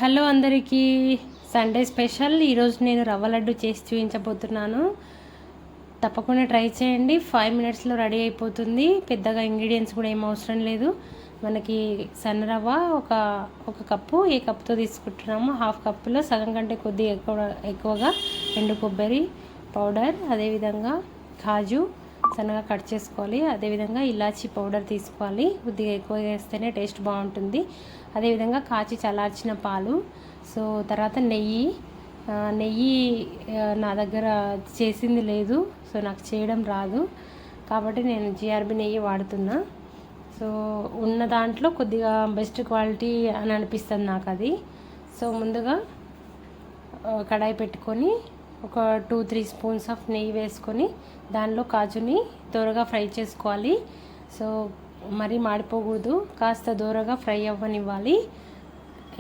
Hello అందరికీ, Sunday special ఈరోజు నేను రవ్వ లడ్డు చేసి చూపించబోతున్నాను. తప్పకుండా ట్రై చేయండి. 5 మినిట్స్లో రెడీ అయిపోతుంది. పెద్దగా ఇంగ్రీడియంట్స్ కూడా ఏం అవసరం లేదు. మనకి సన్న రవ్వ ఒక కప్పు, ఏ కప్పుతో తీసుకుంటున్నామో హాఫ్ కప్పులో సగం కంటే కొద్దిగా ఎక్కువగా ఎండు కొబ్బరి పౌడర్, అదేవిధంగా కాజు సన్నగా కట్ చేసుకోవాలి. అదేవిధంగా ఇలాచీ పౌడర్ తీసుకోవాలి. కొద్దిగా ఎక్కువగా వేస్తేనే టేస్ట్ బాగుంటుంది. అదేవిధంగా కాచి చల్లార్చిన పాలు, సో తర్వాత నెయ్యి నా దగ్గర చేసింది లేదు, సో నాకు చేయడం రాదు కాబట్టి నేను జిఆర్బి నెయ్యి వాడుతున్నా. సో ఉన్న దాంట్లో కొద్దిగా బెస్ట్ క్వాలిటీ అని అనిపిస్తుంది నాకు అది. సో ముందుగా కడాయి పెట్టుకొని ఒక 2-3 స్పూన్స్ ఆఫ్ నెయ్యి వేసుకొని దానిలో కాజుని దోరగా ఫ్రై చేసుకోవాలి. సో మరీ మాడిపోకూడదు, కాస్త దోరగా ఫ్రై అవ్వనివ్వాలి.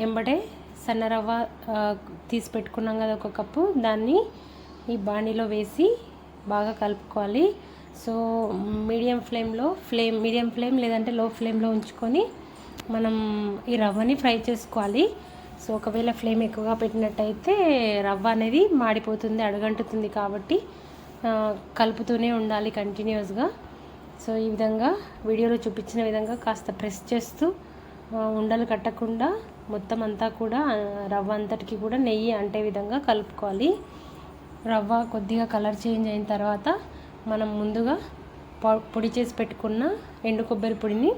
ఎంబడే సన్న రవ్వ తీసి పెట్టుకున్నాం కదా ఒక కప్పు, దాన్ని ఈ బాణీలో వేసి బాగా కలుపుకోవాలి. సో మీడియం ఫ్లేమ్ లేదంటే లో ఫ్లేమ్లో ఉంచుకొని మనం ఈ రవ్వని ఫ్రై చేసుకోవాలి. సో ఒకవేళ ఫ్లేమ్ ఎక్కువగా పెట్టినట్టయితే రవ్వ అనేది మాడిపోతుంది, అడుగంటుతుంది. కాబట్టి కలుపుతూనే ఉండాలి కంటిన్యూస్గా. సో ఈ విధంగా వీడియోలో చూపించిన విధంగా కాస్త ప్రెస్ చేస్తూ ఉండలు కట్టకుండా మొత్తం అంతా కూడా రవ్వ అంతటికి కూడా నెయ్యి అంటే విధంగా కలుపుకోవాలి. రవ్వ కొద్దిగా కలర్ చేంజ్ అయిన తర్వాత మనం ముందుగా పొడి చేసి పెట్టుకున్న ఎండు కొబ్బరి పొడిని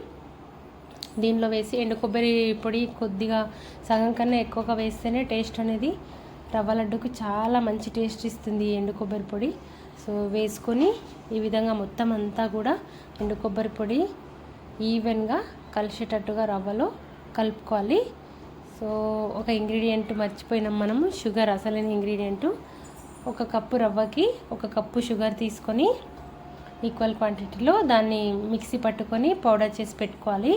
దీనిలో వేసి, ఎండు కొబ్బరి పొడి కొద్దిగా సగం కన్నా ఎక్కువగా వేస్తేనే టేస్ట్ అనేది రవ్వ లడ్డుకు చాలా మంచి టేస్ట్ ఇస్తుంది ఈ ఎండు కొబ్బరి పొడి. సో వేసుకొని ఈ విధంగా మొత్తం అంతా కూడా ఎండు కొబ్బరి పొడి ఈవెన్గా కలిసేటట్టుగా రవ్వలో కలుపుకోవాలి. సో ఒక ఇంగ్రీడియంట్ మర్చిపోయినాం మనము, షుగర్, అసలైన ఇంగ్రీడియంట్. ఒక కప్పు రవ్వకి 1 కప్పు షుగర్ తీసుకొని ఈక్వల్ క్వాంటిటీలో దాన్ని మిక్సీ పట్టుకొని పౌడర్ చేసి పెట్టుకోవాలి.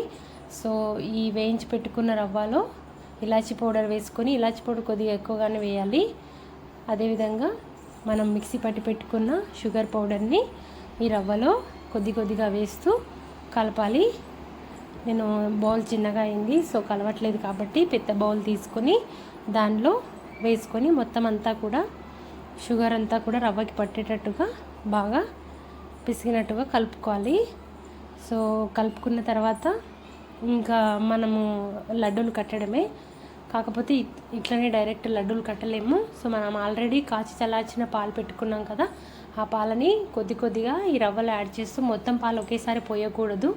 సో ఈ వేయించి పెట్టుకున్న రవ్వలో ఇలాచీ పౌడర్ వేసుకొని, ఇలాచీ పౌడర్ కొద్దిగా ఎక్కువగానే వేయాలి. అదేవిధంగా మనం మిక్సీ పట్టి పెట్టుకున్న షుగర్ పౌడర్ని ఈ రవ్వలో కొద్దిగా వేస్తూ కలపాలి. నేను బౌల్ చిన్నగా అయింది, సో కలవట్లేదు కాబట్టి పెద్ద బౌల్ తీసుకొని దానిలో వేసుకొని మొత్తం అంతా కూడా షుగర్ అంతా కూడా రవ్వకి పట్టేటట్టుగా బాగా పిసిగినట్టుగా కలుపుకోవాలి. సో కలుపుకున్న తర్వాత ఇంకా మనము లడ్డూలు కట్టడమే. కాకపోతే ఇట్లనే డైరెక్ట్ లడ్డూలు కట్టలేము. సో మనం ఆల్రెడీ కాచి చల్లార్చిన పాలు పెట్టుకున్నాం కదా, ఆ పాలని కొద్దిగా ఈ రవ్వలో యాడ్ చేస్తూ, మొత్తం పాలు ఒకేసారి పోయకూడదు.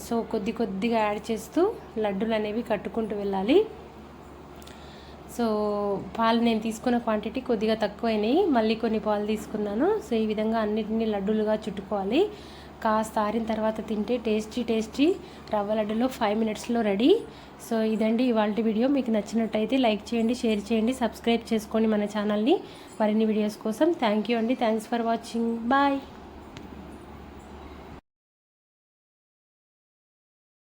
సో కొద్దిగా యాడ్ చేస్తూ లడ్డూలు అనేవి కట్టుకుంటూ వెళ్ళాలి. సో పాలు నేను తీసుకున్న క్వాంటిటీ కొద్దిగా తక్కువైనాయి, మళ్ళీ కొన్ని పాలు తీసుకున్నాను. సో ఈ విధంగా అన్నిటినీ లడ్డూలుగా చుట్టుకోవాలి. కాస్త ఆరిన తర్వాత తింటే టేస్టీ రవ్వ లడ్డులో 5 మినిట్స్లో రెడీ. సో ఇదండి ఇవాళ వీడియో. మీకు నచ్చినట్టయితే లైక్ చేయండి, షేర్ చేయండి, సబ్స్క్రైబ్ చేసుకోండి మన ఛానల్ని మరిన్ని వీడియోస్ కోసం. థ్యాంక్ యూ అండి. Thanks for watching. బాయ్.